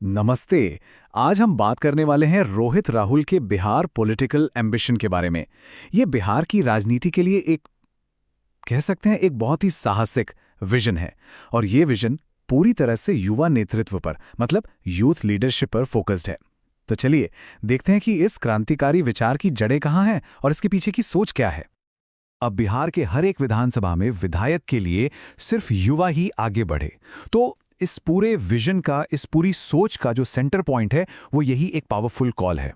नमस्ते। आज हम बात करने वाले हैं रोहित राहुल के बिहार पॉलिटिकल एम्बिशन के बारे में। ये बिहार की राजनीति के लिए एक कह सकते हैं एक बहुत ही साहसिक विजन है और ये विजन पूरी तरह से युवा नेतृत्व पर मतलब यूथ लीडरशिप पर फोकस्ड है। तो चलिए देखते हैं कि इस क्रांतिकारी विचार की जड़ें कहाँ हैं और इसके पीछे की सोच क्या है। अब बिहार के हर एक विधानसभा में विधायक के लिए सिर्फ युवा ही आगे बढ़े, तो इस पूरे विजन का, इस पूरी सोच का जो सेंटर पॉइंट है वो यही एक पावरफुल कॉल है।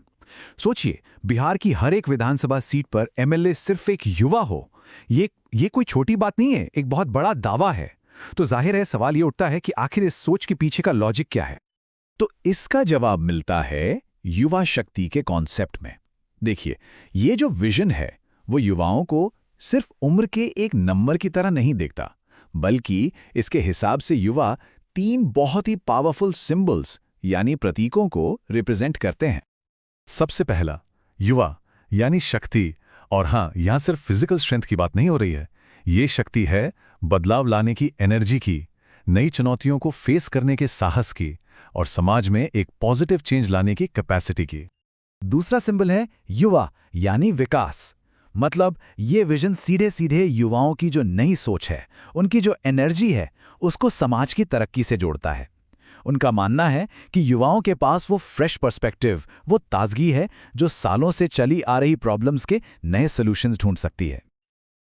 सोचिए, बिहार की हर एक विधानसभा सीट पर एमएलए सिर्फ एक युवा हो, ये कोई छोटी बात नहीं है, एक बहुत बड़ा दावा है। तो जाहिर है सवाल ये उठता है कि आखिर इस सोच के पीछे का लॉजिक क्या है। तो इसका जवाब मिलता है युवा शक्ति के कॉन्सेप्ट में। देखिए, ये जो विजन है वो युवाओं को सिर्फ उम्र के एक नंबर की तरह नहीं देखता, बल्कि इसके हिसाब से युवा तीन बहुत ही पावरफुल सिंबल्स यानी प्रतीकों को रिप्रेजेंट करते हैं। सबसे पहला, युवा यानी शक्ति। और हां, यहां सिर्फ फिजिकल स्ट्रेंथ की बात नहीं हो रही है। ये शक्ति है बदलाव लाने की एनर्जी की, नई चुनौतियों को फेस करने के साहस की और समाज में एक पॉजिटिव चेंज लाने की कैपेसिटी की। दूसरा सिंबल है युवा यानी विकास। मतलब ये विजन सीधे सीधे युवाओं की जो नई सोच है, उनकी जो एनर्जी है, उसको समाज की तरक्की से जोड़ता है। उनका मानना है कि युवाओं के पास वो फ्रेश पर्सपेक्टिव, वो ताजगी है जो सालों से चली आ रही प्रॉब्लम्स के नए सॉल्यूशंस ढूंढ सकती है।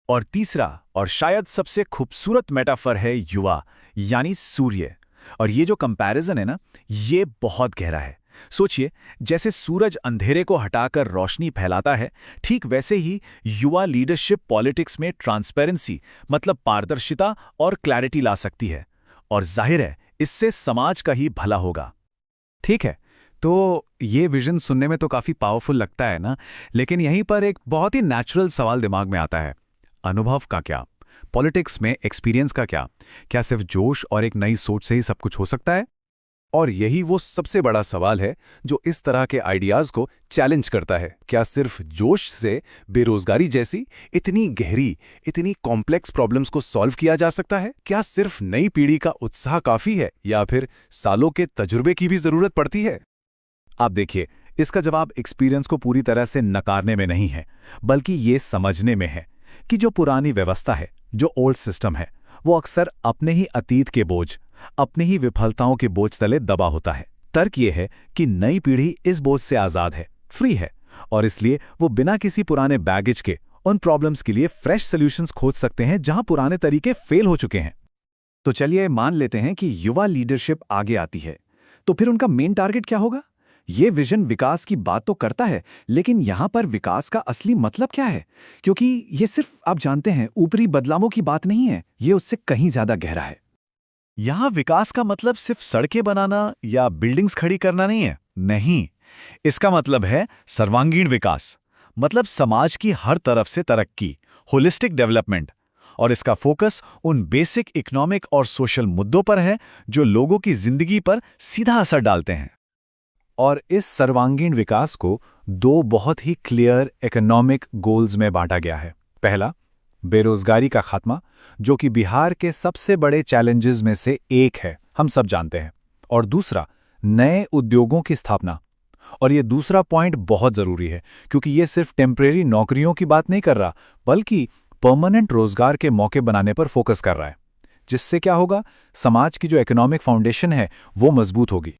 और तीसरा और शायद सबसे खूबसूरत मेटाफर है युवा यानी सूर्य। और ये जो कंपैरिजन है ना, ये बहुत गहरा है। सोचिए, जैसे सूरज अंधेरे को हटाकर रोशनी फैलाता है, ठीक वैसे ही युवा लीडरशिप पॉलिटिक्स में ट्रांसपेरेंसी मतलब पारदर्शिता और क्लैरिटी ला सकती है। और जाहिर है इससे समाज का ही भला होगा। ठीक है, तो ये विजन सुनने में तो काफी पावरफुल लगता है ना, लेकिन यहीं पर एक बहुत ही नेचुरल सवाल दिमाग में आता है। अनुभव का क्या? पॉलिटिक्स में एक्सपीरियंस का क्या? क्या सिर्फ जोश और एक नई सोच से ही सब कुछ हो सकता है? और यही वो सबसे बड़ा सवाल है जो इस तरह के आइडियाज को चैलेंज करता है। क्या सिर्फ जोश से बेरोजगारी जैसी इतनी गहरी, इतनी कॉम्प्लेक्स प्रॉब्लम्स को सॉल्व किया जा सकता है? क्या सिर्फ नई पीढ़ी का उत्साह काफी है या फिर सालों के तजुर्बे की भी जरूरत पड़ती है? आप देखिए, इसका जवाब एक्सपीरियंस को पूरी तरह से नकारने में नहीं है, बल्कि ये समझने में है कि जो पुरानी व्यवस्था है, जो ओल्ड सिस्टम है, वो अक्सर अपने ही अतीत के बोझ, अपनी ही विफलताओं के बोझ तले दबा होता है। तर्क ये है कि नई पीढ़ी इस बोझ से आजाद है, फ्री है, और इसलिए वो बिना किसी पुराने बैगेज के उन प्रॉब्लम्स के लिए फ्रेश सॉल्यूशंस खोज सकते हैं जहां पुराने तरीके फेल हो चुके हैं। तो चलिए मान लेते हैं कि युवा लीडरशिप आगे आती है, तो फिर उनका मेन टारगेट क्या होगा? ये विजन विकास की बात तो करता है, लेकिन यहां पर विकास का असली मतलब क्या है? क्योंकि ये सिर्फ, आप जानते हैं, ऊपरी बदलावों की बात नहीं है, ये उससे कहीं ज्यादा गहरा है। यहां विकास का मतलब सिर्फ सड़कें बनाना या बिल्डिंग्स खड़ी करना नहीं है। नहीं, इसका मतलब है सर्वांगीण विकास। मतलब समाज की हर तरफ से तरक्की, होलिस्टिक डेवलपमेंट। और इसका फोकस उन बेसिक इकोनॉमिक और सोशल मुद्दों पर है जो लोगों की जिंदगी पर सीधा असर डालते हैं। और इस सर्वांगीण विकास को दो बहुत ही क्लियर इकोनॉमिक गोल्स में बांटा गया है। पहला, बेरोजगारी का खात्मा, जो कि बिहार के सबसे बड़े चैलेंजेस में से एक है, हम सब जानते हैं। और दूसरा, नए उद्योगों की स्थापना। और ये दूसरा पॉइंट बहुत जरूरी है, क्योंकि ये सिर्फ टेम्परेरी नौकरियों की बात नहीं कर रहा, बल्कि परमानेंट रोजगार के मौके बनाने पर फोकस कर रहा है। जिससे क्या होगा? समाज की जो इकोनॉमिक फाउंडेशन है वो मजबूत होगी।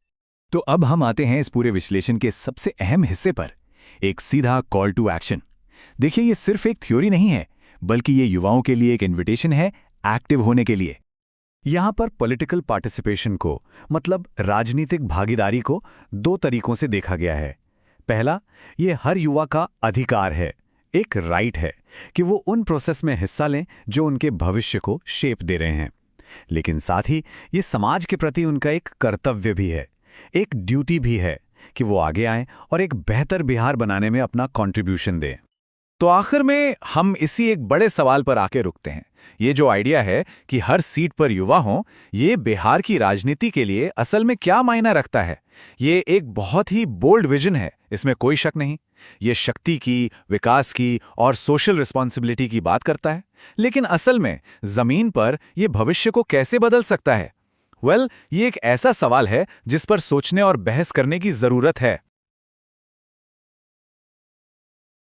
तो अब हम आते हैं इस पूरे विश्लेषण के सबसे अहम हिस्से पर, एक सीधा कॉल टू एक्शन। देखिए, ये सिर्फ एक थ्योरी नहीं है, बल्कि ये युवाओं के लिए एक इन्विटेशन है एक्टिव होने के लिए। यहां पर पॉलिटिकल पार्टिसिपेशन को, मतलब राजनीतिक भागीदारी को, दो तरीकों से देखा गया है। पहला, ये हर युवा का अधिकार है, एक राइट है कि वो उन प्रोसेस में हिस्सा लें जो उनके भविष्य को शेप दे रहे हैं। लेकिन साथ ही ये समाज के प्रति उनका एक कर्तव्य भी है, एक ड्यूटी भी है कि वो आगे आएं और एक बेहतर बिहार बनाने में अपना कंट्रीब्यूशन दें। तो आखिर में हम इसी एक बड़े सवाल पर आके रुकते हैं। ये जो आइडिया है कि हर सीट पर युवा हों, ये बिहार की राजनीति के लिए असल में क्या मायना रखता है? ये एक बहुत ही बोल्ड विजन है, इसमें कोई शक नहीं। ये शक्ति की, विकास की और सोशल रिस्पॉन्सिबिलिटी की बात करता है। लेकिन असल में जमीन पर ये भविष्य को कैसे बदल सकता है? ये एक ऐसा सवाल है जिस पर सोचने और बहस करने की जरूरत है।